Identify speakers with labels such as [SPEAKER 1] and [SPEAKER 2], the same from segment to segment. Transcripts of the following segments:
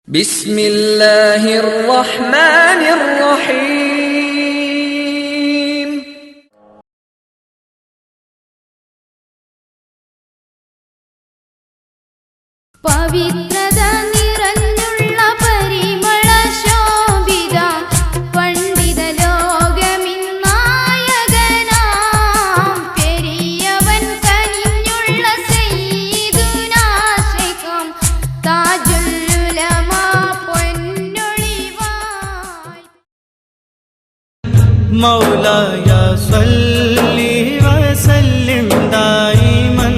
[SPEAKER 1] ബിസ്മില്ലാഹിർ റഹ്മാനിർ റഹീം.
[SPEAKER 2] പവിത്രത നിറഞ്ഞുള്ള പരിമള ശോഭിത പണ്ഡിത ലോകമിന്നായകനാം പെരിയവൻ കനിഞ്ഞുള്ള സയ്യിദുനാ ശൈഖാം താജുൽ ഉലമാ പൊന്നൊളിവായി.
[SPEAKER 3] മൗലായ സല്ലി വസല്ലിം ദായിമൻ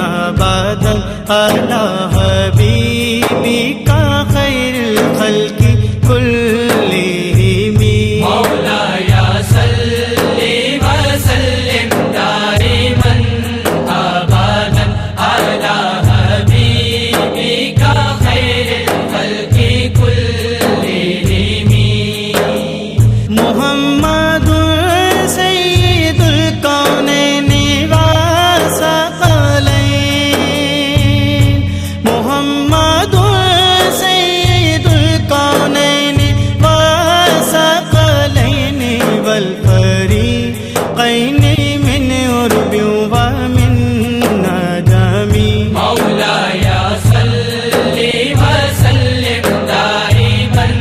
[SPEAKER 3] അബദൻ അലാ ഹബീബിക ഖൈറുൽ ഖൽഖി കുല്ലിഹിം.
[SPEAKER 4] മൗലായ സല്ലി വസല്ലിം ദായിമൻ അബദൻ അലാ ഹബീബിക ഖൈറുൽ ഖൽഖി കുല്ലിഹിം.
[SPEAKER 3] മുഹമ്മദുൻ സയ്യിദുൽ കൗനൈനി വസഖലൈൻ. മുഹമ്മദുൻ സയ്യിദുൽ കൗനൈനി വസഖലൈൻ വൽ ഫരീഖൈനി മിൻ ഉർബി വമിൻ നജമി.
[SPEAKER 4] മൗലായ സല്ലി വസല്ലിം ദായിമൻ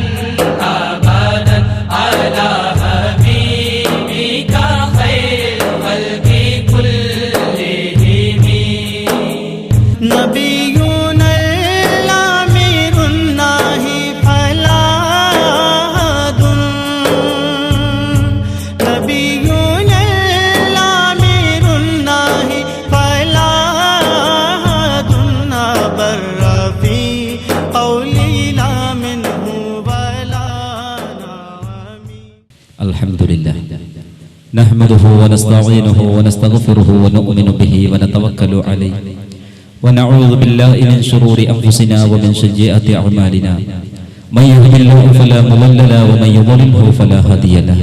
[SPEAKER 4] അബദൻ അലാ ഹബീബിക ഖൈറുൽ ഖൽഖി കുല്ലിഹിം.
[SPEAKER 3] നബിയുനൽ ആമിറുൻ നാഹി ഫലാഹദുൻ. നബിയുനൽ ആമിറുൻ നാഹി ഫലാഹദുൻ. അബറ ഫീ ഖൗലി ലാ മിൻഹു വലാ നഅമി.
[SPEAKER 5] الحمدلله نحمده ونستعينه ونستغفره ونؤمن به ونتوكل عليه ونعوذ بالله من شرور أنفسنا ومن سيئات أعمالنا من يهد الله فلا مضل له ومن يضلله فلا هادي له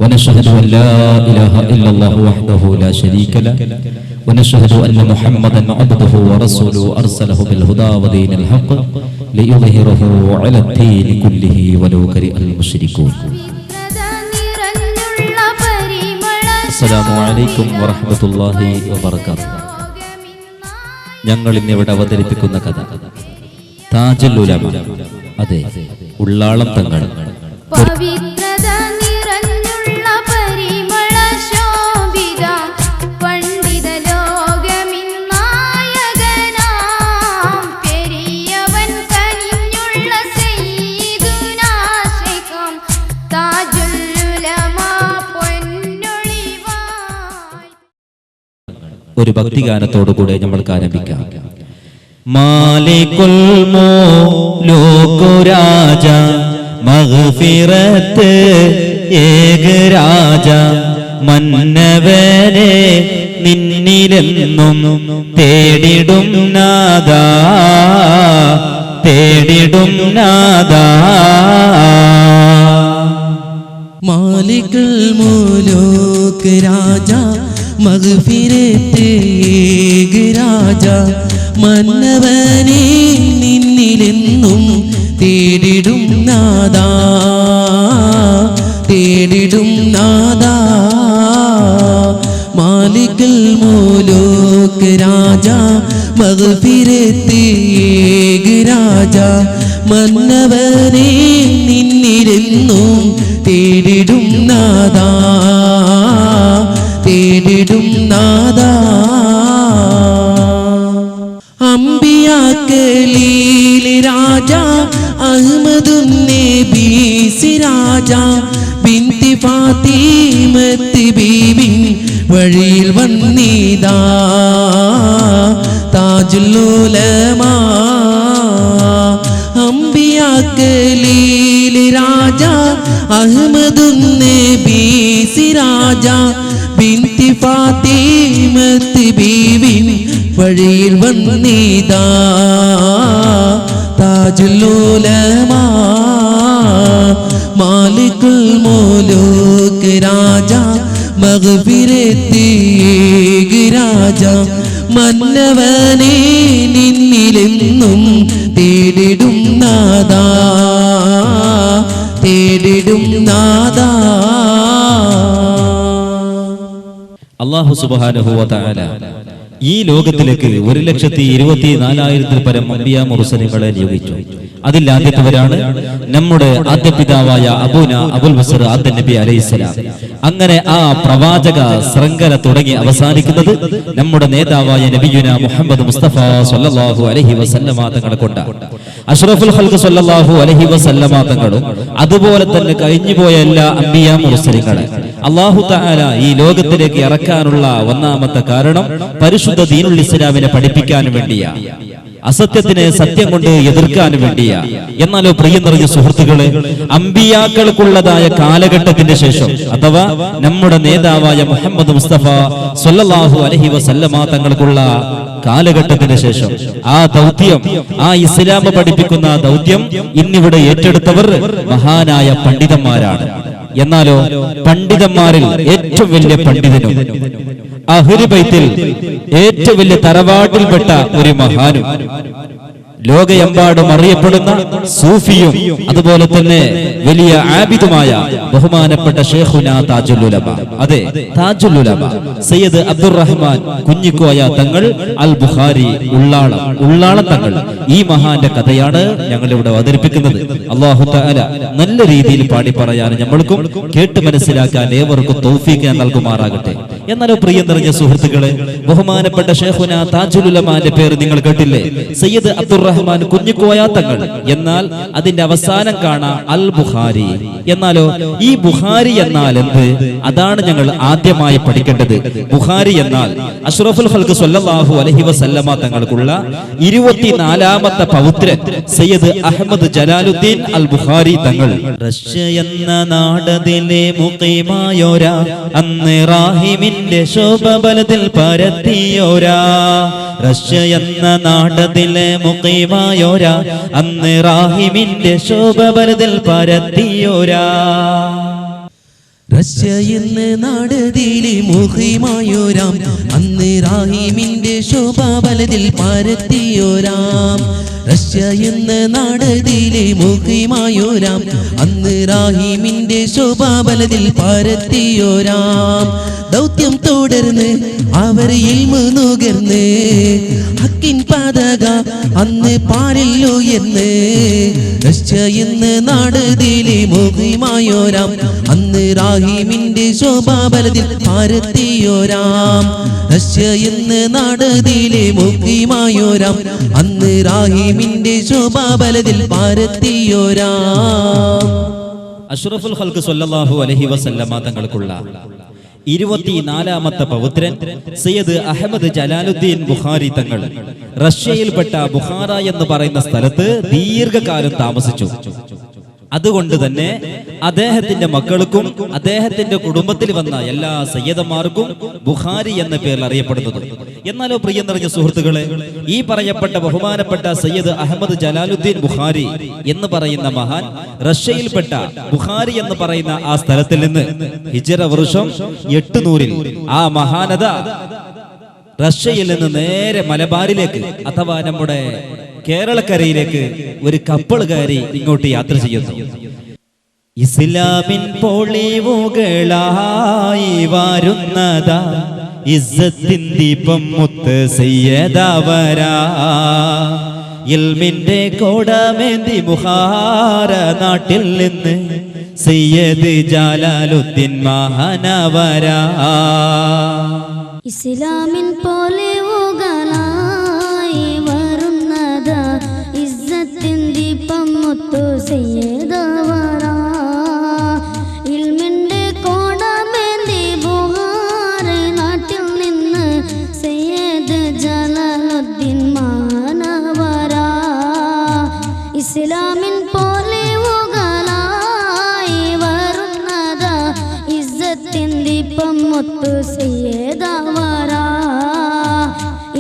[SPEAKER 5] ونشهد أن لا إله إلا الله وحده لا شريك له ونشهد أن محمدا عبده ورسوله أرسله بالهدى ودين الحق ليظهره على الدين كله ولو كره المشركون.
[SPEAKER 2] നിറഞ്ഞുള്ള പരിമള
[SPEAKER 5] അസ്സലാമു അലൈക്കും വറഹ്മത്തുള്ളാഹി വബറകാതുഹു. ഞങ്ങൾ ഇന്നിവിടെ അവതരിപ്പിക്കുന്ന കഥ താജുൽ ഉലമ, അതെ ഉള്ളാളം തങ്ങൾ.
[SPEAKER 2] പവിത്രത നിറഞ്ഞുള്ള പരിമള ശോഭിത പണ്ഡിത ലോകമിന്നായകനാം പെരിയവൻ കനിഞ്ഞുള്ള സയ്യിദുനാ ശൈഖാം താജുൽ ഉലമാ പൊന്നൊളിവായി.
[SPEAKER 5] ഒരു ഭക്തിഗാനത്തോടുകൂടെ നമ്മൾക്ക് ആരംഭിക്കാം. മാലികുൽ മുലൂക് രാജ മഗ്ഫിറത്ത് ഏക രാജ മന്നവനെ നിന്നിലെന്നും തേടിടും നാദാ തേടിടും നാദാ.
[SPEAKER 6] മാലികുൽ മുലൂക് രാജ മഗ്ഫിറത്ത് ഏക രാജ മന്നവനെ നിന്നിലെന്നും തേടിടും നാദാ തേടിടും നാദാ. മാലികുൽ മുലൂക് രാജ മഗ്ഫിറത്ത് ഏക രാജ മന്നവനെ നിന്നിലെന്നും തേടിടും നാദാ തേടിടും നാദാ. അംബിയാക്കലീൽ രാജ അഹ്മദുൻ നബി സിരാജ ബിൻതി ഫാത്തിമത്ത് ബീബി വഴിയിൽ വന്നിതാ താജുൽ ഉലമാ. അംബിയാക്കലീൽ രാജ അഹ്മദുൻ നബി സിരാജ ബിൻതി ഫാത്തിമത്ത് ബീബി വഴിയിൽ വന്നിതാ താജുൽ ഉലമാ. മാലികുൽ മുലൂക് രാജ മഗ്ഫിറത്ത് ഏക രാജ മന്നവനെ നിന്നിലെന്നും തേടിടും നാദാ നാദാ തേടിടും നാദാ.
[SPEAKER 5] അല്ലാഹു സുബ്ഹാനഹു വ തആല ഈ ലോകത്തിലേക്ക് 1,24,000 പരം അംബിയാ മുർസലിങ്ങളെ നിയോഗിച്ചു. അതിൽ ആദ്യത്തവരാണ് നമ്മുടെ ആദ്യ പിതാവായ അബൂന അബുൽ ബസർ ആദം നബി അലൈഹിസ്സലാം. അങ്ങനെ ആ പ്രവാചക ശൃംഖല തുടങ്ങി അവസാനിക്കുന്നത് നമ്മുടെ നേതാവായ നബിയുന മുഹമ്മദ് മുസ്തഫ സ്വല്ലല്ലാഹു അലൈഹി വസല്ലമ തങ്ങളെ കൊണ്ട്. അഷ്റഫുൽ ഖൽഖ് സ്വല്ലല്ലാഹു അലൈഹി വസല്ലമ തങ്ങളും അതുപോലെ തന്നെ കഴിഞ്ഞുപോയ എല്ലാ അംബിയാ മുർസലിങ്ങളെ അല്ലാഹു തആല ഈ ലോകത്തിലേക്ക് ഇറക്കാനുള്ള ഒന്നാമത്തെ കാരണം പരിശുദ്ധ ദീനുൽ ഇസ്ലാമിനെ പഠിപ്പിക്കാൻ വേണ്ടിയാ, അസത്യത്തിനെ സത്യം കൊണ്ട് എതിർക്കാൻ വേണ്ടിയാ. എന്നാലോ പ്രിയ നിറഞ്ഞ സുഹൃത്തുക്കളെ, അമ്പിയാക്കൾക്കുള്ളതായ കാലഘട്ടത്തിന്റെ ശേഷം അഥവാ നമ്മുടെ നേതാവായ മുഹമ്മദ് മുസ്തഫ സ്വല്ലല്ലാഹു അലൈഹി വസല്ലമ തങ്ങൾക്കുള്ള കാലഘട്ടത്തിന് ശേഷം ആ ദൗത്യം, ആ ഇസ്ലാം പഠിപ്പിക്കുന്ന ദൗത്യം ഇന്നിവിടെ ഏറ്റെടുത്തവർ മഹാനായ പണ്ഡിതന്മാരാണ്. എന്നാലോ പണ്ഡിതന്മാരിൽ ഏറ്റവും വലിയ പണ്ഡിതനും അഹ്ലു ബൈത്തിൽ ഏറ്റവും വലിയ തറവാട്ടിൽപ്പെട്ട ഒരു മഹാനും ലോകയെമ്പാടും അറിയപ്പെടുന്ന സൂഫിയും അതുപോലെ തന്നെ വലിയ ആബിദുമായ ബഹുമാനപ്പെട്ട ശൈഖുനാ താജുൽ ഉലമ, അതെ താജുൽ ഉലമ സയ്യിദ് അബ്ദുറഹ്മാൻ കുഞ്ഞിക്കോയ തങ്ങൾ അൽ ബുഖാരി ഉള്ളാളം തങ്ങൾ, ഈ മഹാന്റെ കഥയാണ് ഞങ്ങൾ ഇവിടെ അവതരിപ്പിക്കുന്നത്. അല്ലാഹു തആല നല്ല രീതിയിൽ പാടി പറയാൻ നമ്മൾക്കും കേട്ട് മനസ്സിലാക്കാൻ ഏവർക്കും തൗഫീഖ് നൽകുമാറാകട്ടെ. എന്നാലോ പ്രിയ നിറഞ്ഞ സുഹൃത്തുക്കളെ, ബഹുമാനപ്പെട്ട ശൈഖുനാ താജുൽ ഉലമാന്റെ പേര് നിങ്ങൾ കേട്ടില്ലേ? സയ്യിദ് അബ്ദുറഹ്മാൻ കുഞ്ഞിക്കോയ തങ്ങൾ. എന്നാൽ അതിന്റെ അവസാനം കാണാം അൽ ബുഖാരി. എന്നാലോ ഈ ബുഖാരി എന്നാൽ എന്ത്? അതാണ് ഞങ്ങൾ ആദ്യമായി പഠിക്കേണ്ടത്. ബുഖാരി എന്നാൽ അഷ്റഫുൽ ഖൽഖ് സ്വല്ലല്ലാഹു അലൈഹി വസല്ലമ തങ്ങൾക്കുള്ള 24ാമത്തെ പൗത്രൻ സയ്യിദ് അഹ്മദ് ജലാലുദ്ദീൻ അൽ ബുഖാരി തങ്ങൾ. റഷ്യ എന്ന നാടതിലെ മുഖീമായോരാ, അന്ന് റാഹിമിന്റെ ശോഭ ബലത്തിൽ പരത്തിയോരാ. റഷ്യ എന്ന നാടതിലെ മുഖീമായോരാ, അന്ന് റാഹിമിന്റെ ശോഭ ബലത്തിൽ പരത്തിയോരാ.
[SPEAKER 6] റഷ്യ എന്ന നാടതിലെ മുഖീമായോരാം, അന്ന് റാഹിമിന്റെ ശോഭാബലത്തിൽ പരത്തിയോരാം. റഷ്യ എന്ന നാടതിലെ മുഖീമായോരാം, അന്ന് റാഹിമിന്റെ ശോഭാബലത്തിൽ പരത്തിയോരാം. ദൗത്യം തുടർന്ന് അവർ ഇൽമു നുകർന്ന്, ഹക്കിൻ പതാക അന്ന് പാരിൽ ഉയർന്ന്. റഷ്യ എന്ന നാടതിലെ മുഖീമായോരാം, അന്ന് റാഹിമിന്റെ ശോഭാബലത്തിൽ പരത്തിയോരാം. റഷ്യ എന്ന നാടതിലെ മുഖീമായോരാം, അന്ന് റാഹിമിന്റെ ശോഭാബലത്തിൽ പരത്തിയോരാം.
[SPEAKER 5] അഷ്റഫുൽ ഖൽഖ് സ്വല്ലല്ലാഹു അലൈഹി വസല്ലമ തങ്ങൾക്കുള്ള 24ാമത്തെ പൗത്രൻ സയ്യിദ് അഹ്മദ് ജലാലുദ്ദീൻ ബുഖാരി തങ്ങൾ റഷ്യയിൽപ്പെട്ട ബുഖാറ എന്ന് പറയുന്ന സ്ഥലത്ത് ദീർഘകാലം താമസിച്ചു. അതുകൊണ്ട് തന്നെ അദ്ദേഹത്തിന്റെ മക്കൾക്കും അദ്ദേഹത്തിന്റെ കുടുംബത്തിൽ വന്ന എല്ലാ സയ്യിദന്മാർക്കും ബുഖാരി എന്ന പേരിൽ അറിയപ്പെടുന്നത്. എന്നാലോ പ്രിയ നിറഞ്ഞ സുഹൃത്തുക്കളെ, ഈ പറയപ്പെട്ട ബഹുമാനപ്പെട്ട സയ്യിദ് അഹ്മദ് ജലാലുദ്ദീൻ ബുഖാരി എന്ന് പറയുന്ന മഹാൻ റഷ്യയിൽപ്പെട്ട ബുഖാരി എന്ന് പറയുന്ന ആ സ്ഥലത്തിൽ നിന്ന് ഹിജ്റ വർഷം 800 ആ മഹാനത റഷ്യയിൽ നിന്ന് നേരെ മലബാറിലേക്ക് അഥവാ നമ്മുടെ കേരളക്കരയിലേക്ക് ഒരു കപ്പൽ കയറി ഇങ്ങോട്ട് യാത്ര ചെയ്യുന്നു. ഇസ്ലാമിൻ പൊളിവുകളായി വരുന്നതാ ഇസ്സത്തിൻ ദീപം മുത്ത് സയ്യിദവരാ. ഇൽമിന്റെ കോടമേന്തി ബുഖാറ നാട്ടിൽ നിന്ന് സയ്യിദ് ജലാലുദ്ദീൻ മഹാനവരാ.
[SPEAKER 2] ഇസ്ലാമിൻ പൊലിവുകളായി വരുന്നതാ ഇസ്സത്തിൻ ദീപം മുത്തു സയ്യിദവരാ. ഇൽമിന്റെ കോടമേന്തി ബുഖാറ നാട്ടിൽ നിന്ന് സയ്യിദ് ജലാലുദ്ദീൻ മഹാനവരാ. ഇസ്ലാമിൻ പൊലിവുകളായി വരുന്നതാ ഇസ്സത്തിൻ ദീപം മുത്തു സയ്യിദവരാ.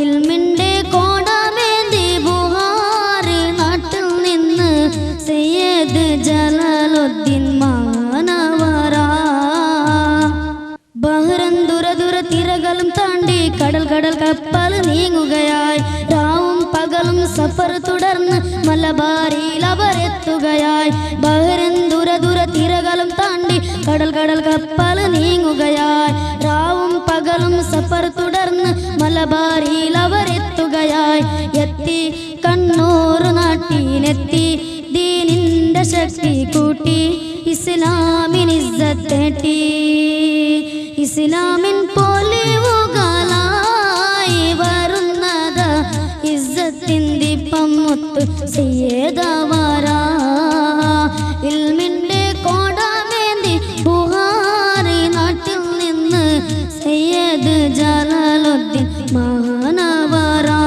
[SPEAKER 2] ഇൽമിന്റെ കോടമേന്തി ബുഖാറ നാട്ടിൽ നിന്ന് സയ്യിദ് ജലാലുദ്ദീൻ മഹാനവരാ. ബഹ്റൻ ദുര തിരകളും താണ്ടി കടൽ കപ്പൽ നീങ്ങുകയായി. രാവും പകലും സഫർ തുടർന്ന് മലബാറിൽ അവരെത്തുകയായി. ബഹ്റിൻ ദുര തിരകളും താണ്ടി കടൽ കപ്പൽ നീങ്ങുകയായി. രാവും പകലും സഫർ തുടർന്ന് മലബാറിൽ അവരെത്തുകയായി. എത്തി കണ്ണൂർ നാട്ടിലെത്തി ദീനിന്റെ ശക്തി കൂട്ടി ഇസ്ലാമിൻ ഇസ്സത്തേട്ടി. ഇസ്ലാമിൻ പൊലിവുകളായി വരുന്നത് ഇസ്സത്തിൻ ദീപം മുത്ത് സയ്യിദവരാ. ഇൽമിന്റെ കോടമേന്തി ബുഹാരി നാട്ടിൽ നിന്ന് സയ്യിദ് ജലാലുദ്ദീൻ മഹാനവരാ.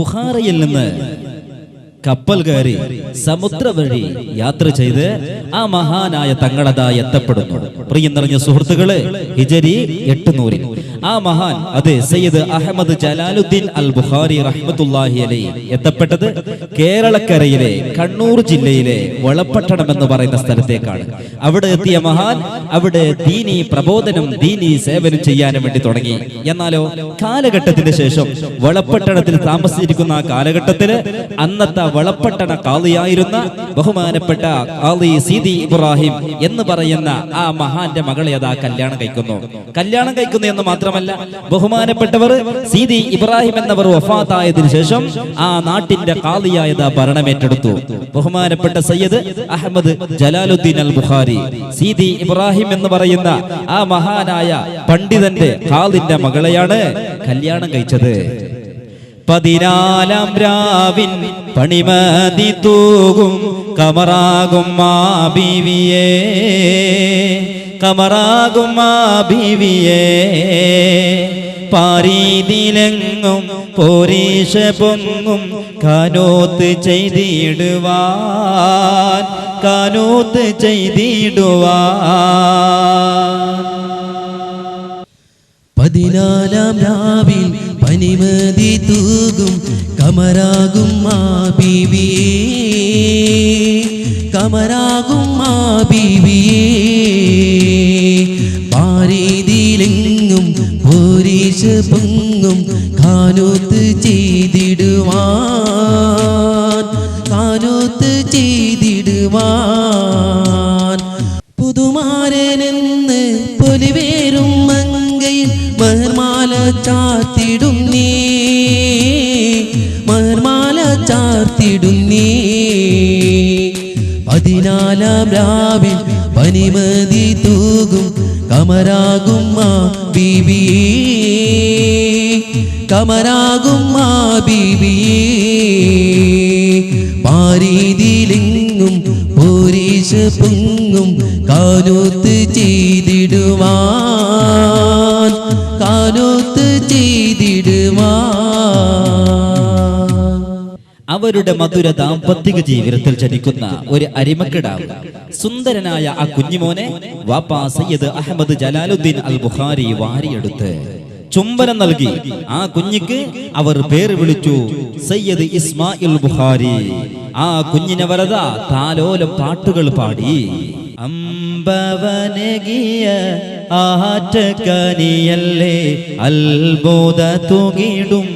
[SPEAKER 5] ബുഖാറയിൽ നിന്ന് കപ്പൽ കയറി സമുദ്ര വഴി യാത്ര ചെയ്ത് ആ മഹാനായ തങ്ങളതാ എത്തപ്പെടുന്നു. പ്രിയം നിറഞ്ഞ സുഹൃത്തുക്കളെ, ഹിജരി 800 ആ മഹാൻ അതെ സയ്യിദ് അഹമ്മദ് ജലാലുദ്ദീൻ അൽ ബുഖാരി റഹ്മത്തുള്ളാഹി അലൈഹി എത്തപ്പെട്ടത് കേരളക്കരയിലെ കണ്ണൂർ ജില്ലയിലെ വളപട്ടണം എന്ന് പറയുന്ന സ്ഥലത്തേക്കാണ്. അവിടെ എത്തിയ മഹാൻ അവിടെ ദീനി പ്രബോധനം ദീനി സേവനം ചെയ്യാനും വേണ്ടി തുടങ്ങി. എന്നാലോ കാലഘട്ടത്തിന് ശേഷം വളപട്ടണത്തിൽ താമസിച്ചിരിക്കുന്ന ആ കാലഘട്ടത്തില് അന്നത്തെ വളപട്ടണ ഖാദിയായിരുന്ന ബഹുമാനപ്പെട്ട ഖാദി സീതി ഇബ്രാഹിം എന്ന് പറയുന്ന ആ മഹാന്റെ മകളെ അതാ കല്യാണം കഴിക്കുന്നു എന്ന് മാത്രമല്ല, ബഹുമാനപ്പെട്ടവർ സീതി ഇബ്രാഹിം എന്നവർ വഫാത്തായതിനു ശേഷം ആ നാട്ടിന്റെ ഖാദിയായത് ഭരണമേറ്റെടുത്തു. ബഹുമാനപ്പെട്ട സയ്യിദ് അഹമ്മദ് ജലാലുദ്ദീൻ അൽ ബുഖാരി സീതി ഇബ്രാഹിം എന്ന് പറയുന്ന ആ മഹാനായ പണ്ഡിതന്റെ ഖാദിന്റെ മകളെയാണ് കല്യാണം കഴിച്ചത്. 14 രാവിൻ പണിമതി തൂകും കമറാകും മാ ബീവിയേ, കമറാകും മാ ബീവിയേ. പാരീതിലെങ്ങും പോരീഷ പൊങ്ങും കാനോത്ത് ചെയ്തിടുവാൻ, കാനോത്ത് ചെയ്തിടുവാൻ.
[SPEAKER 6] 14 രാവിൽ പനിമതി തൂകും കമറാകും മാ ബീവിയേ, കമറാകും മാ ബീവിയേ. പാരീതിലെങ്ങും പോരീഷ പൊങ്ങും കാനോത്ത് ചെയ്തിടുവാൻ, കാനോത്ത് ചെയ്തിടുവാൻ. പുതുമാരനെന്ന് പൊലിവേറും മങ്കയിൽ മഹർമാല ചാർത്തിടും നീ, മഹർമാല ചാർത്തിടും നീ. 14 രാവിൽ പനിമതി തൂകും കമറാകും മാ ബീവിയേ, കമറാകും മാ ബീവിയേ. പാരീതിലെങ്ങും പോരീഷ പൊങ്ങും കാനോത്ത് ചെയ്തിടുവാൻ, കാനോത്ത് ചെയ്തിടുവാൻ.
[SPEAKER 5] അവരുടെ മധുര ദാമ്പത്തിക ജീവിതത്തിൽ ജനിക്കുന്ന ഒരു അരിമക്കിടാവ് സുന്ദരനായ ആ കുഞ്ഞിമോനെ വാപ്പാ സയ്യിദ് അഹമ്മദ് ജലാലുദ്ദീൻ അൽ ബുഖാരി വാരിയെടുത്ത് ചുംബനം നൽകി. ആ കുഞ്ഞിക്ക് അവർ പേര് വിളിച്ചു സയ്യിദ് ഇസ്മായിൽ ബുഖാരി. ആ കുഞ്ഞിനെ വരത താലോലം പാട്ടുകൾ പാടി. അമ്പവനകിയ ആറ്റക്കനിയല്ലേ, അത്ഭുത തൂകിടും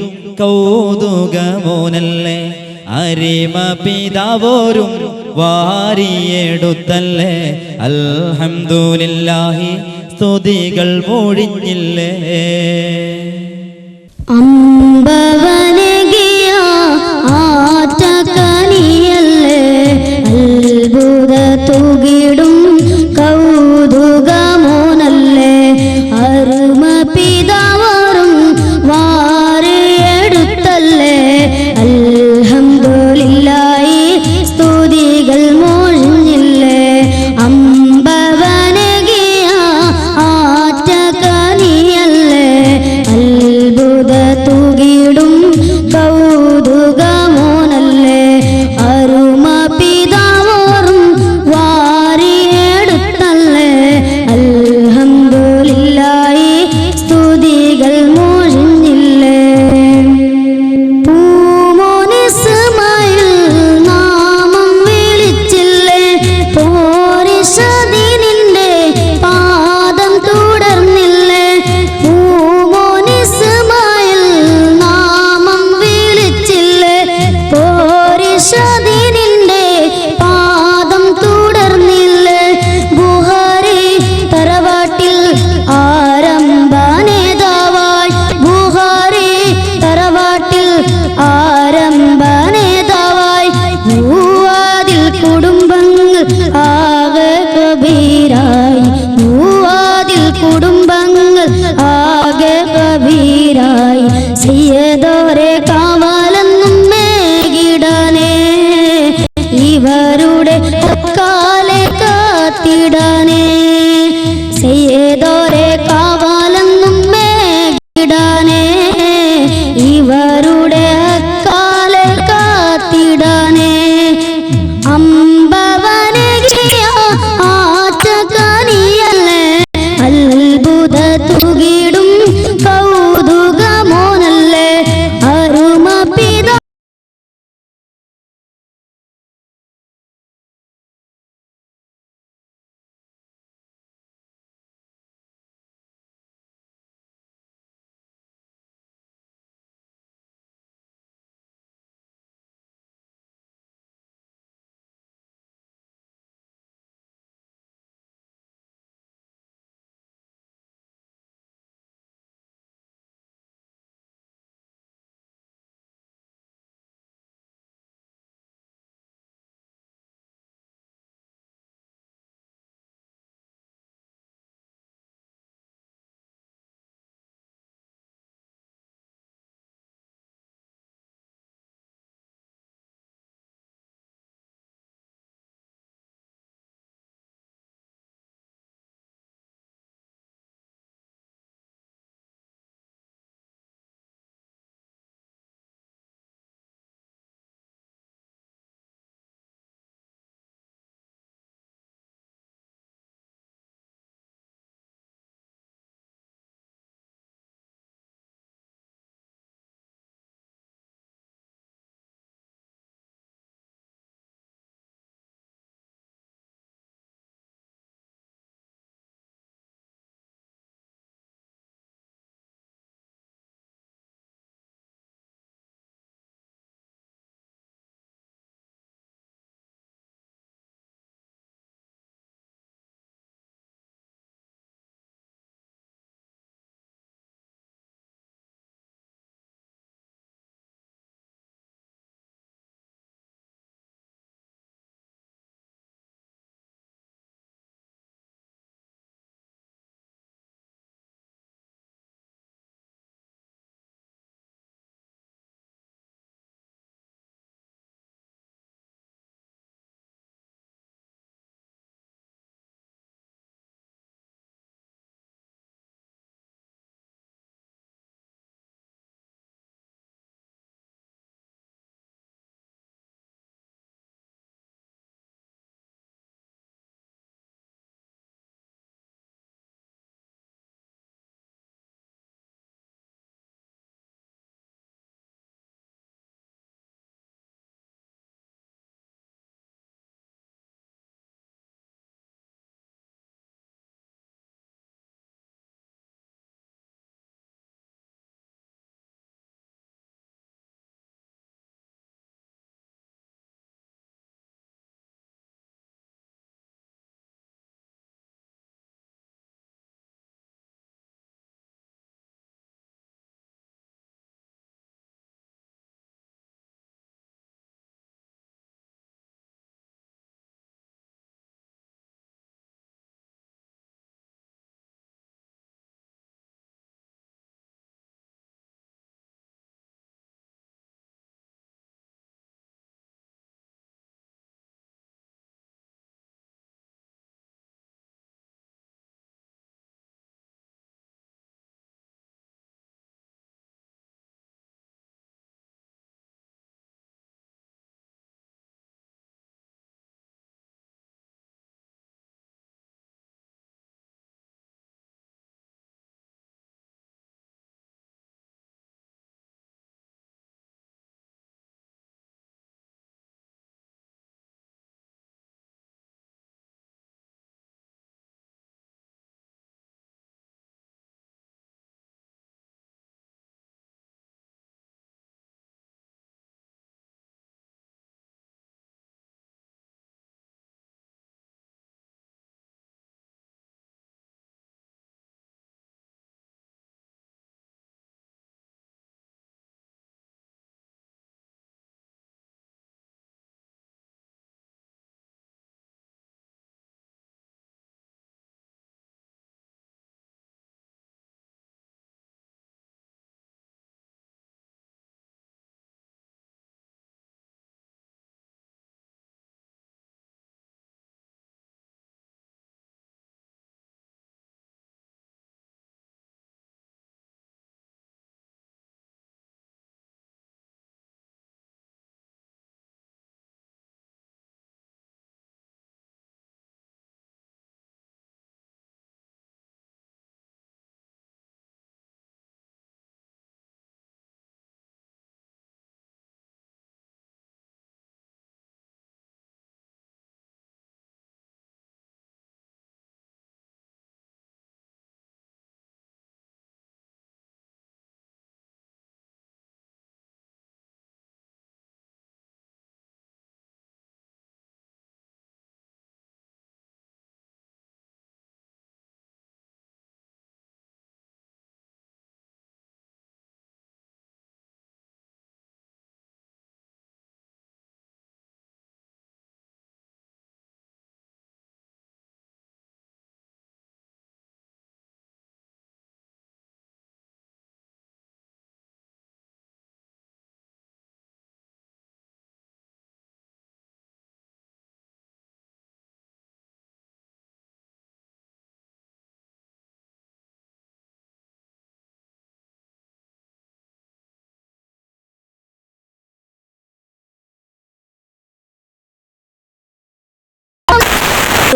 [SPEAKER 5] കൗതുകമോനല്ലേ, അരിമ പിതാവോരും വാരിയെടുത്തല്ലേ, അൽഹംദുലില്ലാഹി സ്തുതികൾ മൊഴിഞ്ഞില്ലേ.
[SPEAKER 2] അമ്പവനകിയ ആറ്റക്കനിയല്ലേ, അത്ഭുത തൂകിടും കൗതുകമോനല്ലേ, അരുമ പിതാവോരും വാരിയെടുത്തല്ലേ, അൽഹംദുലില്ലാഹി സ്തുതികൾ മൊഴിഞ്ഞില്ലേ. അമ്പവനകിയ ആറ്റക്കനിയല്ലേ, കാത്തിടാനേ ഇവരുടെ അക്കാലെ കാത്തിടാനേ അമ്പവനകിയ ആറ്റക്കനിയല്ലേ അത്ഭുത തുകിടും കൗതുകമോനല്ലേ അരുമ പിതാ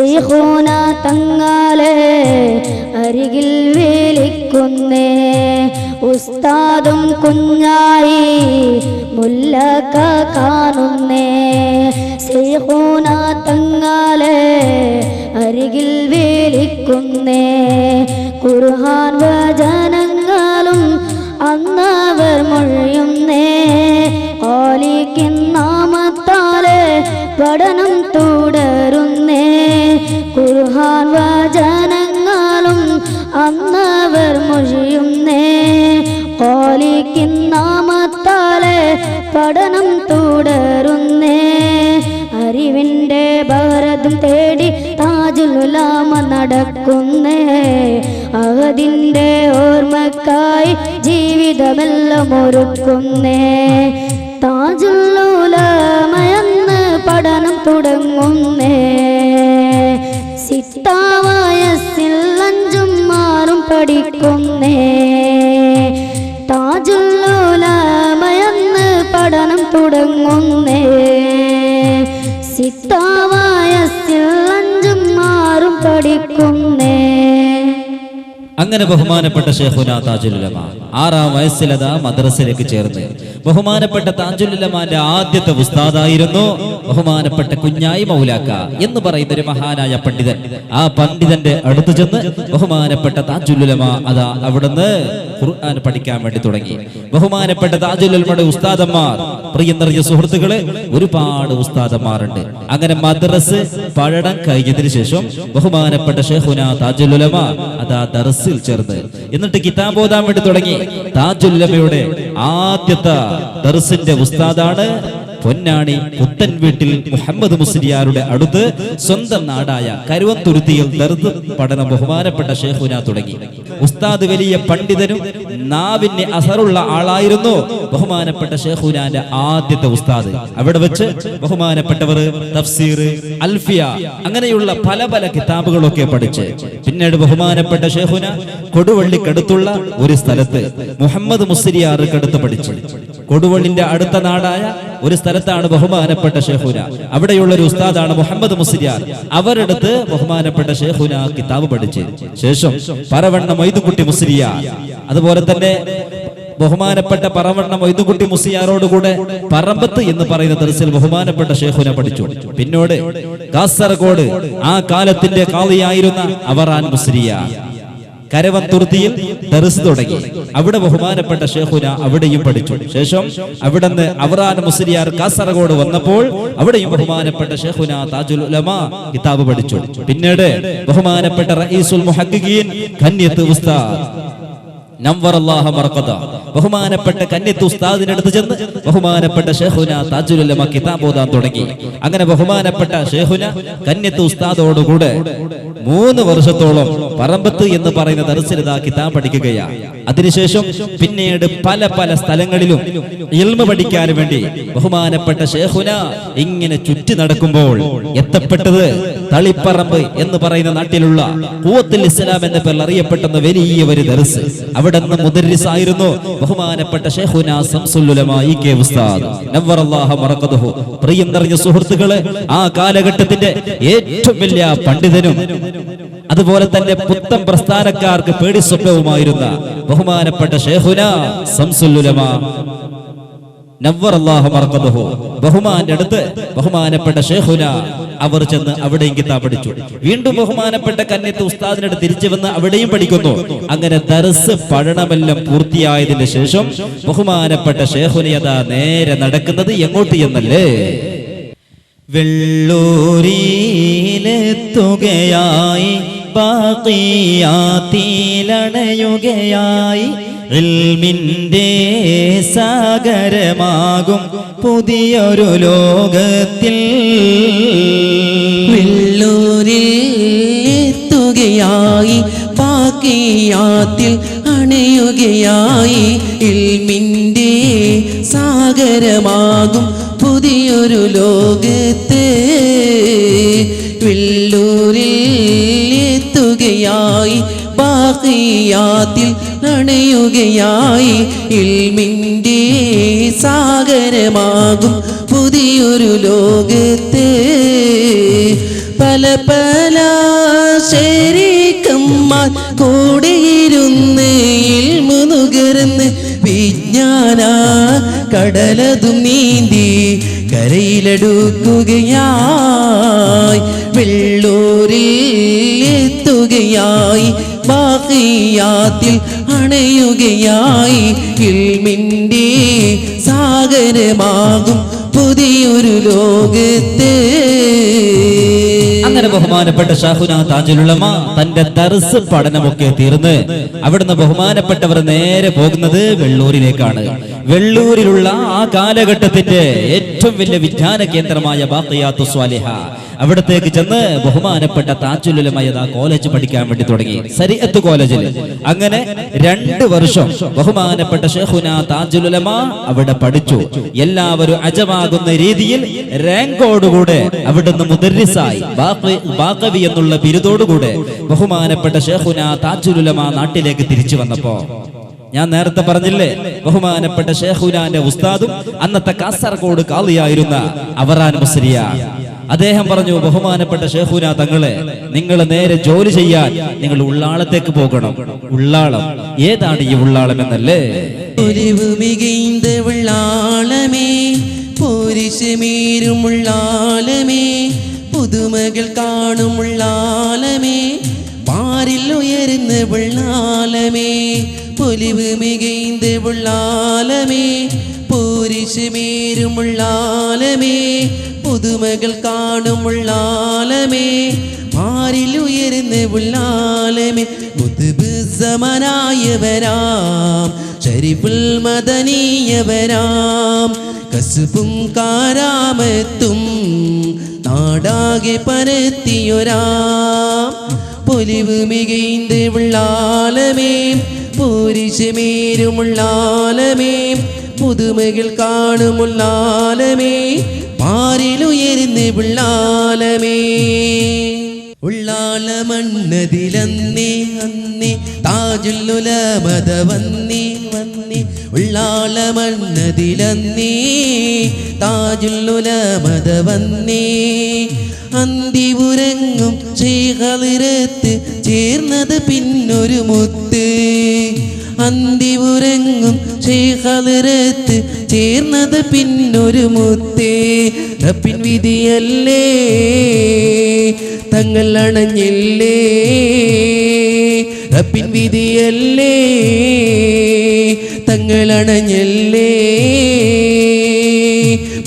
[SPEAKER 2] ശൈഖുന തങ്ങളെ അരികിൽ വിളിക്കുന്നേ ഉസ്താദും കുഞ്ഞായി മുല്ലക്ക കാണുന്നേ ശൈഖുന തങ്ങളെ അരികിൽ വിളിക്കുന്നേ ഖുർആൻ വചനങ്ങളും അന്നവർ മൊഴിയുന്നേ ഖാലിഖിൻ നാമത്താലെ പഠനം തുടരുന്നേ ഖുർആൻ വചനങ്ങളും അന്നവർ മൊഴിയുന്നേ ഖാലിഖിൻ നാമത്താലെ പഠനം തുടരുന്നേ അറിവിൻ്റെ ഭാരതം തേടി താജുൽ ഉലമ നടക്കുന്നേ അഹദിൻ്റെ ഓർമ്മക്കായി ജീവിതമെല്ലാം ഒരുക്കുന്നേ താജുൽ ഉലമയെന്ന് പഠനം തുടങ്ങുന്നേ സിത്താവയസ്സിൽ 5ഉം 6ഉം പഠിക്കുന്നേ താജുൽ ഉലമയെന്ന് പഠനം തുടങ്ങുന്നേ സിത്താവയസ്സിൽ 5ഉം 6ഉം പഠിക്കുന്നേ.
[SPEAKER 5] അങ്ങനെ ബഹുമാനപ്പെട്ട ശൈഖുനാ താജുൽ ഉലമ 6ആം വയസ്സിലതാ മദ്രസയിലേക്ക് ചേർന്ന് ബഹുമാനപ്പെട്ട താജുൽ ഉലമാന്റെ ആദ്യത്തെ ഉസ്താദായിരുന്നു ബഹുമാനപ്പെട്ട കുഞ്ഞായി മൗലാക്ക എന്ന് പറയുന്ന ഒരു മഹാനായ പണ്ഡിതൻ. ആ പണ്ഡിതന്റെ അടുത്ത് ചെന്ന് ബഹുമാനപ്പെട്ട താജുൽ ഉലമ അതാ അവിടുന്ന് ഖുർആൻ പഠിക്കാൻ വേണ്ടി തുടങ്ങി. ബഹുമാനപ്പെട്ട താജുൽ ഉലമയുടെ ഉസ്താദന്മാർ, പ്രിയ നിറഞ്ഞ സുഹൃത്തുക്കളെ, ഒരുപാട് ഉസ്താദന്മാരുണ്ട്. അങ്ങനെ മദ്രസ് പഠനം കഴിഞ്ഞതിന് ശേഷം ബഹുമാനപ്പെട്ട ശൈഖുനാ താജുൽ ഉലമ അതാ ദർസിൽ ചേർന്ന് എന്നിട്ട് കിതാബ് ഓതാൻ വേണ്ടി തുടങ്ങി. താജുൽ ഉലമയുടെ ആദ്യത്തെ ദർസിന്റെ ഉസ്താദാണ് പൊന്നാണി പുത്തൻ വീട്ടിൽ മുഹമ്മദ് മുസ്ലിയാരുടെ അടുത്ത് സ്വന്തം നാടായ കരുവന്തുരുത്തിയിൽ ദർസ് പഠനം ബഹുമാനപ്പെട്ട ശൈഖുനാ തുടങ്ങി. ഉസ്താദ് വലിയ പണ്ഡിതനും നാവിന് അസറുള്ള ആളായിരുന്നു ബഹുമാനപ്പെട്ട ശൈഖുനാന്റെ ആദ്യത്തെ ഉസ്താദ്. അവിടെ വെച്ച് ബഹുമാനപ്പെട്ടവർ തഫ്സീർ, അൽഫിയ അങ്ങനെയുള്ള പല പല കിതാബുകളൊക്കെ പഠിച്ച് പിന്നീട് ബഹുമാനപ്പെട്ട ശൈഖുന കൊടുവള്ളിക്കടുത്തുള്ള ഒരു സ്ഥലത്ത് മുഹമ്മദ് മുസ്ലിയാർക്കടുത്ത് പഠിച്ചു. കൊടുവള്ളിന്റെ അടുത്ത നാടായ ഒരു സ്ഥലത്താണ് ബഹുമാനപ്പെട്ട ശൈഖുന. അവിടെയുള്ള ഒരു ഉസ്താദാണ് മുഹമ്മദ് മുസ്ലിയാർ. അവരടുത്ത് ബഹുമാനപ്പെട്ട ശൈഖുന കിതാബ് പഠിച്ച് ശേഷം പറവണ്ണ മൊയ്തുകുട്ടി മുസ്ലിയാർ, അതുപോലെ തന്നെ ബഹുമാനപ്പെട്ട പറവണ്ണ മൊയ്തുകുട്ടി മുസ്ലിയാരോടുകൂടെ പറമ്പത്ത് എന്ന് പറയുന്ന ദർസിൽ ബഹുമാനപ്പെട്ട ശൈഖുന പഠിച്ചു. പിന്നീട് കാസർഗോഡ് ആ കാലത്തിന്റെ ഖാദിയായിരുന്ന അവറാൻ മുസ്ലിയാർ കരവന്തുരുത്തിയിൽ ദർസ് തുടങ്ങി. അവിടെ ബഹുമാനപ്പെട്ട ശൈഖുന അവിടെയും പഠിച്ചു. ശേഷം അവിടുന്ന് അവറാൻ മുസ്ലിയാർ കാസർഗോഡ് വന്നപ്പോൾ അവിടെയും ബഹുമാനപ്പെട്ട ശൈഖുന താജുൽ ഉലമ കിതാബ് പഠിച്ചു. പിന്നീട് ബഹുമാനപ്പെട്ട റഈസുൽ മുഹഖഖീൻ കന്യത്ത് ഉസ്താദ് നവ്വറല്ലാഹു മർഖദ ബഹുമാനപ്പെട്ട കന്യത്ത് ഉസ്താദിന്റെ അടുത്ത് ചെന്ന് ബഹുമാനപ്പെട്ട ശൈഖുന താജുൽ ഉലമ കിതാബ് ഓതാൻ തുടങ്ങി. അങ്ങനെ ബഹുമാനപ്പെട്ട ശൈഖുന കന്യത്ത് ഉസ്താദോടുകൂടെ 3 വർഷത്തോളം പറമ്പത്ത് എന്ന് പറയുന്ന ദർസിലിതാ കിതാബ് പഠിക്കുകയാണ്. അതിനുശേഷം പിന്നീട് പല പല സ്ഥലങ്ങളിലും ഇൽമ പഠിക്കാൻ വേണ്ടി ബഹുമാനപ്പെട്ട ശൈഖുന ഇങ്ങനെ ചുറ്റി നടക്കുമ്പോൾ എത്തപ്പെട്ടത് തളിപ്പറമ്പ് എന്ന് പറയുന്ന നാട്ടിലുള്ള ഖുവത്തുൽ ഇസ്ലാം എന്ന പേരിൽ അറിയപ്പെടുന്ന വലിയ ഒരു ദർസ്. അവിടെ നിന്ന് മുദർരിസായിരുന്നു ബഹുമാനപ്പെട്ട ശൈഖുന ശംസുൽ ഉലമ ഇ.കെ. ഉസ്താദ് നവ്വറല്ലാഹു മർഖദഹു. പ്രിയം നിറഞ്ഞ സുഹൃത്തുക്കളെ, ആ കാലഘട്ടത്തിന്റെ ഏറ്റവും വലിയ പണ്ഡിതനും അതുപോലെ തന്നെ പുത്തൻ പ്രസ്ഥാനക്കാർക്ക് പേടി സ്വപ്നവുമായിരുന്ന ബഹുമാനപ്പെട്ട ശൈഖുന ശംസുൽ ഉലമ നവ്വറല്ലാഹു മർഖദഹു ബഹുമാന്റെ അടുത്ത് ബഹുമാനപ്പെട്ട ശൈഖുന അവർ ചെന്ന് അവിടെയും കിതാബ് പഠിച്ചു. വീണ്ടും ബഹുമാനപ്പെട്ട കന്യത്ത് ഉസ്താദിനടുത്ത് തിരിച്ചു വന്ന് അവിടെയും പഠിക്കുന്നു. അങ്ങനെ ദർസ് പഠനമെല്ലാം പൂർത്തിയായതിനു ശേഷം ബഹുമാനപ്പെട്ട ശൈഖുന നേരെ നടക്കുന്നത് എങ്ങോട്ട് എന്നല്ലേ,
[SPEAKER 3] വെള്ളൂരിലെത്തുകയായി ബാഖിയാത്തിലണയുകയായി ഇൽമിന്റെ സാഗരമാകും പുതിയൊരു ലോകത്തിൽ.
[SPEAKER 6] വെള്ളൂരിൽ എത്തുകയായി ബാഖിയാത്തിൽ അണയുകയായി ഇൽമിന്റെ സാഗരമാകും പുതിയൊരു ലോകത്തെ. വെള്ളൂരിൽ എത്തുകയായി ബാഖിയാത്തിൽ നണയുകയായി ഇൽമിന്റെ സാഗരമാകും പുതിയൊരു ലോകത്തെ. പല പല പല ശരീക്കന്മാർ കൂടിയിരുന്ന് ഇൽമു നുകർന്ന് വിജ്ഞാന കടലതും നീന്തി കരയിലെടുക്കുകയായി വെള്ളൂരിൽ എത്തുകയായി ബാഖിയാത്തിൽ അണയുകയായി ഇൽമിൻ്റെ സാഗരമാകും പുതിയൊരു ലോകത്തെ.
[SPEAKER 5] അങ്ങനെ ബഹുമാനപ്പെട്ട ശൈഖുനാ താജുൽ ഉലമ തന്റെ ദർസ് പഠനമൊക്കെ തീർന്ന് അവിടുന്ന് ബഹുമാനപ്പെട്ടവർ നേരെ പോകുന്നത് വെള്ളൂരിലേക്കാണ്. വെള്ളൂരിലുള്ള ആ കാലഘട്ടത്തിന്റെ ഏറ്റവും വലിയ വിജ്ഞാന കേന്ദ്രമായ ബാഖിയാത്തു സ്വാലിഹ അവിടത്തേക്ക് ചെന്ന് ബഹുമാനപ്പെട്ട താജുൽ ഉലമ കോളേജ് പഠിക്കാൻ വേണ്ടി തുടങ്ങി, ശരീഅത്ത് കോളേജിൽ. അങ്ങനെ 2 വർഷം ബഹുമാനപ്പെട്ട ശൈഖുനാ താജുൽ ഉലമ അവിടെ പഠിച്ചു. എല്ലാവരും അജമാകുന്ന രീതിയിൽ റാങ്കോടുകൂടെ അവിടുന്ന് മുദർരിസായി ബാഖവി എന്നുള്ള ബിരുദോടുകൂടെ ബഹുമാനപ്പെട്ട ശൈഖുനാ താജുൽ ഉലമ നാട്ടിലേക്ക് തിരിച്ചു വന്നപ്പോ ഞാൻ നേരത്തെ പറഞ്ഞില്ലേ, ബഹുമാനപ്പെട്ട ശൈഖുനാന്റെ ഉസ്താദും അന്നത്തെ കാസർഗോഡ് ഖാദിയായിരുന്ന അവറാൻ മുസ്ലിയാർ അദ്ദേഹം പറഞ്ഞു, ബഹുമാനപ്പെട്ട ശൈഖുനാ തങ്ങളെ, നിങ്ങൾ നേരെ ജോലി ചെയ്യാൻ നിങ്ങൾ ഉള്ളാളത്തേക്ക് പോകണം. ഉള്ളാളം ഏതാണ് ഈ ഉള്ളാളം എന്നല്ലേ?
[SPEAKER 6] പുതുമകൾ കാണുമുള്ളാലമേ, പാരിൽ ഉയരുന്ന വെള്ളാലമേ, പൊലിവ് മികൈന്ത വെള്ളാലമേ, പോരിശമേരുമുള്ളാലമേ, പുതുമകൾ കാണുമുള്ളാലമേ, പാരിൽ ഉയരുന്ന വെള്ളാലമേ, കുതുബ് സമാനായവരാം ശരീഫുൽ മദനിയവരാം, കസ്ബും കാരാമത്തും നാടാകെ പരത്തിയൊരാം, പൊലിവ് മികൈന്ത വെള്ളാലമേ, പോരിശമേരുമുള്ളാലമേ, പുതുമകൾ കാണുമുള്ളാലമേ, പാരിലുയരുന്ന വെള്ളാലമേ. ഉള്ളാളമണ്ണതിലന്നേ അന്നേ താജുൽ ഉലമത വന്നേ വന്നേ, ഉള്ളാളമണ്ണതിലന്നേ താജുൽ ഉലമത വന്നേ, അന്തി ഉറങ്ങും ശൈഖ് ചേർന്നത് പിന്നൊരു മുത്ത്, അന്തി ഉറങ്ങും ശൈഖ് ചേർന്നത് പിന്നൊരു മുത്തേ, റബ്ബിൻ വിധിയല്ലേ തങ്ങൾ അണഞ്ഞില്ലേ, റബ്ബിൻ വിധിയല്ലേ തങ്ങൾ അണഞ്ഞില്ലേ,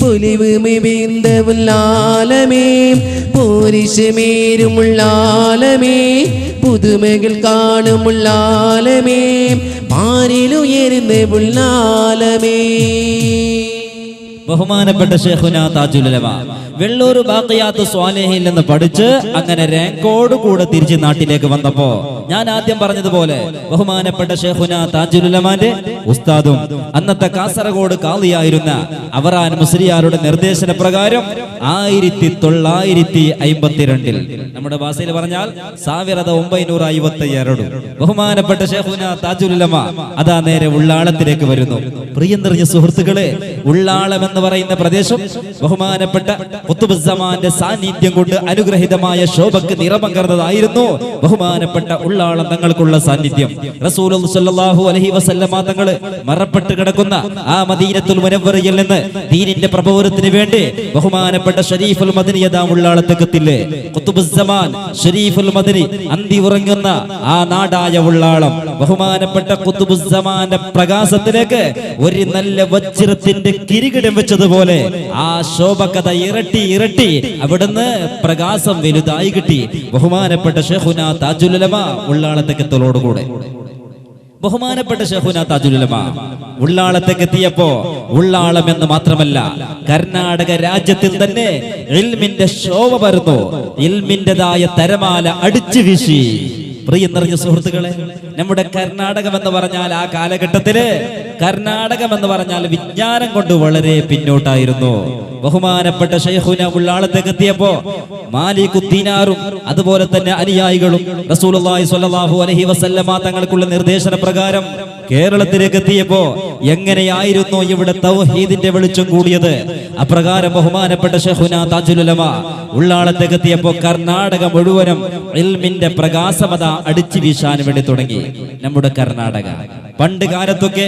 [SPEAKER 6] പൊലിവ് മിബിന്ദവുല്ലാലമേ, പോരിശമേരുമുള്ളാലമേ, പുതുമകൾ കാണുമുള്ളാലമേ, പാരിലുയരുന്ന വെള്ളാലമേ.
[SPEAKER 5] ബഹുമാനപ്പെട്ട ശൈഖുനാ താജുൽ ഉലമ വെള്ളൂർ ബാഖിയാത്തു സ്വാലിഹയിൽ നിന്ന് പഠിച്ച് അങ്ങനെ റാങ്കോട് കൂടെ തിരിച്ച് നാട്ടിലേക്ക് വന്നപ്പോ ഞാൻ ആദ്യം പറഞ്ഞതുപോലെ ബഹുമാനപ്പെട്ട ശൈഖുനാ താജുൽ ഉലമാന്റെ ഉസ്താദും അന്നത്തെ കാസർഗോഡ് ഖാദിയായിരുന്ന അവറാൻ മുസ്ലിയാരുടെ നിർദ്ദേശന പ്രകാരം 1952 നമ്മുടെ ഭാഷയിൽ പറഞ്ഞാൽ 1952 ബഹുമാനപ്പെട്ട ശൈഖുനാ താജുൽ ഉലമ അതാ നേരെ ഉള്ളാളത്തിലേക്ക് വരുന്നു. പ്രിയം നിറഞ്ഞ സുഹൃത്തുക്കളെ, ഉള്ളാളം എന്ന് പറയുന്ന പ്രദേശം ബഹുമാനപ്പെട്ട ഖുത്ബുസ്സമാന്റെ സാന്നിധ്യം കൊണ്ട് അനുഗ്രഹീതമായ ശോഭക്ക് നിറമകർന്നതായിരുന്നു. ബഹുമാനപ്പെട്ട ഉള്ളാളം തങ്ങൾക്കുള്ള സാന്നിധ്യം റസൂലുള്ളാഹി സ്വല്ലല്ലാഹു അലൈഹി വസല്ലമ തങ്ങൾ മറപ്പെട്ട് കിടക്കുന്ന ആ മദീനത്തുൽ മുനവ്വറയിൽ നിന്ന് ദീനിന്റെ പ്രബോധനത്തിന് വേണ്ടി ബഹുമാനപ്പെട്ട ശരീഫുൽ മദനി യദാ ഉള്ളാളത്തേക്ക് എത്തില്ലേ. ഖുത്ബുസ്സമാൻ ശരീഫുൽ മദനി അന്തി ഉറങ്ങുന്ന ആ നാടായ ഉള്ളാളം ബഹുമാനപ്പെട്ട ഖുത്ബുസ്സമാന്റെ പ്രകാശത്തിലേക്ക് ഒരു നല്ല വജ്രത്തിന്റെ കിരീടം വെച്ചതുപോലെ ആ ശോഭകഥ ഇരട്ടി അവിടുന്ന് പ്രകാശം വലുതായി കിട്ടി. ബഹുമാനപ്പെട്ട ശൈഖുനാ താജുൽ ഉലമ ഉള്ളാളത്തേക്ക് എത്തലോടുകൂടെ ബഹുമാനപ്പെട്ട ശൈഖുനാ താജുൽ ഉലമ ഉള്ളാളത്തേക്ക് എത്തിയപ്പോ ഉള്ളാളം എന്ന് മാത്രമല്ല കർണാടക രാജ്യത്തിൽ തന്നെ ഇൽമിന്റെ ശോഭ പരന്നു. ഇൽമിന്റേതായ തരമാല അടിച്ചു വീശി. പ്രിയം നിറഞ്ഞ സുഹൃത്തുക്കളെ, നമ്മുടെ കർണാടകം എന്ന് പറഞ്ഞാൽ ആ കാലഘട്ടത്തില് കർണാടകം എന്ന് പറഞ്ഞാൽ വിജ്ഞാനം കൊണ്ട് വളരെ പിന്നോട്ടായിരുന്നു. ബഹുമാനപ്പെട്ട ശൈഖുനാ ഉള്ളാളത്തേക്ക് എത്തിയപ്പോ മാലികുദ്ദീനാറും അതുപോലെ തന്നെ അനുയായികളും റസൂലുള്ളാഹി സ്വല്ലല്ലാഹു അലൈഹി വസല്ലമ തങ്ങൾക്കുള്ള നിർദ്ദേശന പ്രകാരം കേരളത്തിലേക്ക് എത്തിയപ്പോ എങ്ങനെയായിരുന്നു ഇവിടെ തൗഹീദിന്റെ വെളിച്ചം കൂടിയത്? അപ്രകാരം ബഹുമാനപ്പെട്ട ശൈഖുനാ താജുൽ ഉലമ ഉള്ളാളത്തേക്ക് എത്തിയപ്പോ കർണാടക മുഴുവനും ഇൽമിന്റെ പ്രകാശമത അടിച്ചു വീശാൻ വേണ്ടി തുടങ്ങി. നമ്മുടെ കർണാടക പണ്ട് കാലത്തൊക്കെ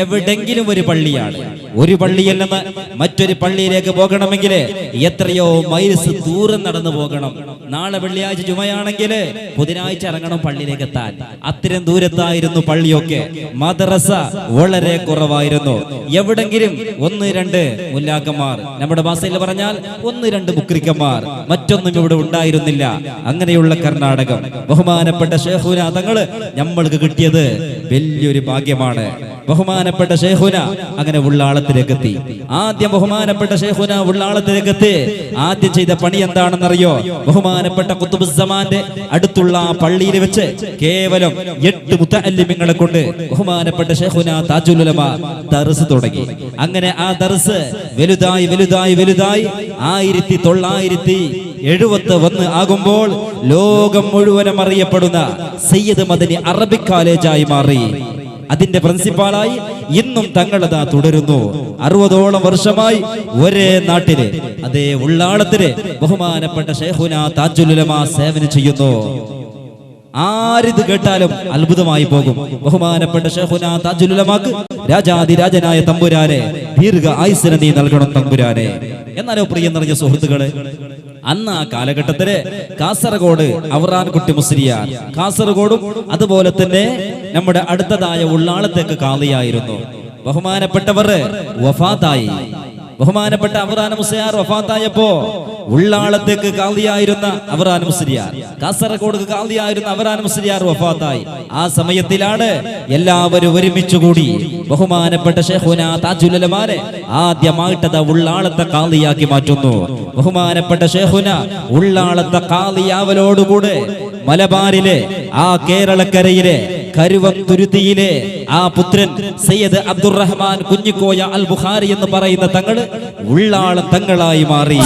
[SPEAKER 5] എവിടെങ്കിലും ഒരു പള്ളിയാണ്. ഒരു പള്ളിയിൽ നിന്ന് മറ്റൊരു പള്ളിയിലേക്ക് പോകണമെങ്കിൽ എത്രയോ മൈൽസ് ദൂരം നടന്നു പോകണം. നാളെ വെള്ളിയാഴ്ച ജുമയാണെങ്കിൽ ബുധനാഴ്ച ഇറങ്ങണം പള്ളിയിലേക്ക് എത്താൻ. അത്രയും ദൂരത്തായിരുന്നു പള്ളിയൊക്കെ. മദ്രസ വളരെ കുറവായിരുന്നു. എവിടെങ്കിലും 1-2 മുല്ലാക്കന്മാർ, നമ്മുടെ ഭാഷയിൽ പറഞ്ഞാൽ 1-2 മുക്രിക്കന്മാർ, മറ്റൊന്നും ഇവിടെ ഉണ്ടായിരുന്നില്ല. അങ്ങനെയുള്ള കർണാടകം ബഹുമാനപ്പെട്ട ശൈഖുനാ തങ്ങള് നമ്മൾക്ക് കിട്ടിയത് വലിയൊരു ഭാഗ്യമാണ്. ബഹുമാനപ്പെട്ട ശൈഖുനാ അങ്ങനെ ഉള്ളാളത്തിലേക്ക് എത്തി. ആദ്യം ബഹുമാനപ്പെട്ട ശൈഖുനാ ഉള്ളാളത്തിലേക്ക് എത്തി ആദ്യം ചെയ്ത പണി എന്താണെന്നറിയോ? ബഹുമാനപ്പെട്ട ഖുത്ബുസ്സമാന്റെ അടുത്തുള്ള ആ പള്ളിയിൽ വെച്ച് കേവലം 8 മുതഅല്ലിമീങ്ങളെ കൊണ്ട് ബഹുമാനപ്പെട്ട ശൈഖുനാ താജുൽ ഉലമ ദർസ് തുടങ്ങി. അങ്ങനെ ആ ദർസ് വലുതായി 1971 ആകുമ്പോൾ ലോകം മുഴുവനും അറിയപ്പെടുന്ന സയ്യിദ് മദനി അറബിക് കോളേജായി മാറി. അതിന്റെ പ്രിൻസിപ്പാളായി ഇന്നും തങ്ങളതാ തുടരുന്നു. 60ഓളം വർഷമായി ഒരേ നാട്ടില്, അതേ ഉള്ളാളത്തില് ബഹുമാനപ്പെട്ട ശൈഖുനാ താജുൽ ഉലമ സേവനം ചെയ്യുന്നു. ആരിത് കേട്ടാലും അത്ഭുതമായി പോകും. ബഹുമാനപ്പെട്ട ശൈഖുനാ താജുൽ ഉലമാക്ക് രാജാതിരാജനായ തമ്പുരാനെ ദീർഘ ആയുസ്സിനെ നീ നൽകണം തമ്പുരാനെ. എന്നാലോ പ്രിയം നിറഞ്ഞ സുഹൃത്തുക്കളെ, അന്ന് ആ കാലഘട്ടത്തില് കാസർഗോഡ് അവറാൻകുട്ടി മുസ്ലിയാർ, കാസർഗോഡും അതുപോലെ തന്നെ നമ്മുടെ അടുത്തതായ ഉള്ളാളത്തേക്ക് കാളിയായിരുന്നു. ബഹുമാനപ്പെട്ടവർ വഫാത്തായി. ബഹുമാനപ്പെട്ട അവറാൻ മുസ്ലിയാർ വഫാത്തായപ്പോ ഉള്ളാളത്തേക്ക് കാളിയായിരുന്ന അവറാൻ മുസ്ലിയാർ, കാസർഗോഡ് കാളിയായിരുന്ന അവറാൻ മുസ്ലിയാർ വഫാത്തായി. ആ സമയത്തിലാണ് എല്ലാവരും ഒരുമിച്ച് കൂടി ബഹുമാനപ്പെട്ട ശൈഖുനാ താജുൽ ഉലമാനെ ആദ്യമായിട്ടത് ഉള്ളാളത്തെ കാളിയാക്കി മാറ്റുന്നു. ബഹുമാനപ്പെട്ട ശൈഖുനാ ഉള്ളാളത്തെ കാളിയാവലോടുകൂടെ മലബാറിലെ ആ കേരളക്കരയിലെ കരുവത്തുരുത്തിയിലെ ആ പുത്രൻ സയ്യിദ് അബ്ദുറഹ്മാൻ കുഞ്ഞിക്കോയ അൽ ബുഖാരി എന്ന് പറയുന്ന തങ്ങള് ഉള്ളാളം തങ്ങളായി മാറി.